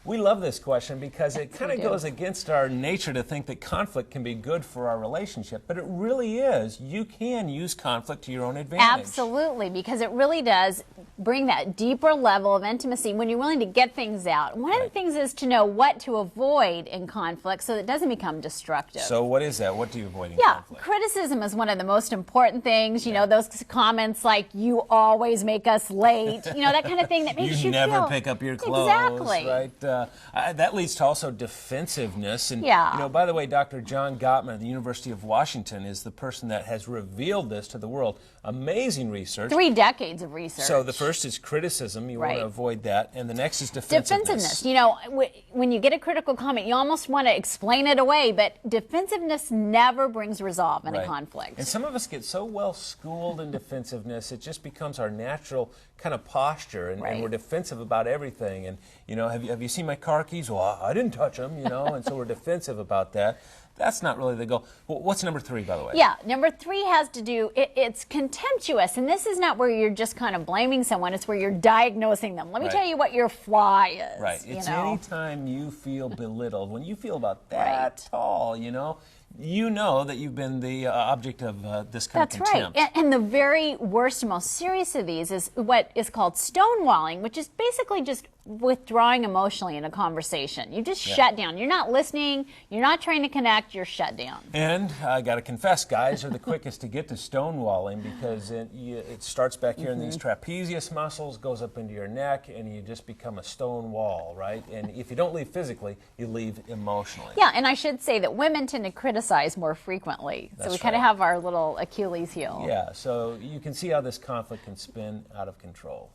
We love this question because it kind of do. goes against our nature to think that conflict can be good for our relationship, but it really is. You can use conflict to your own advantage. Absolutely, because it really does bring that deeper level of intimacy when you're willing to get things out. One of the things is to know what to avoid in conflict so that it doesn't become destructive. So what is that? What do you avoid in conflict? Criticism is one of the most important things. You know, those comments like, you always make us late, you know, that kind of thing that makes you never feel... pick up your clothes. Exactly. Right? That leads to also defensiveness. And, Yeah. you know, by the way, Dr. John Gottman of the University of Washington is the person that has revealed this to the world. Amazing research. 3 decades of research. So the first is criticism. You want to avoid that. And the next is defensiveness. Defensiveness. You know, when you get a critical comment, you almost want to explain it away, but defensiveness never brings resolve in a conflict. And some of us get so well schooled in defensiveness, it just becomes our natural kind of posture, and we're defensive about everything. And, you know, have you seen my car keys? Well, I didn't touch them, you know, and so we're defensive about that. That's not really the goal. Well, what's number 3, by the way? Yeah, number 3 has to do, it's contemptuous, and this is not where you're just kind of blaming someone, it's where you're diagnosing them. Let me tell you what your fly is. Right. It's you know? anytime you feel belittled, when you feel about that tall, you know that you've been the object of this kind of contempt. That's right. And the very worst and most serious of these is what is called stonewalling, which is basically just withdrawing emotionally in a conversation. You just shut down. You're not listening. You're not trying to connect. You're shut down. And I got to confess, guys are the quickest to get to stonewalling because it starts back here in these trapezius muscles, goes up into your neck, and you just become a stone wall, right? And if you don't leave physically, you leave emotionally. Yeah, and I should say that women tend to criticize more frequently. So we kind of have our little Achilles heel. Yeah, so you can see how this conflict can spin out of control.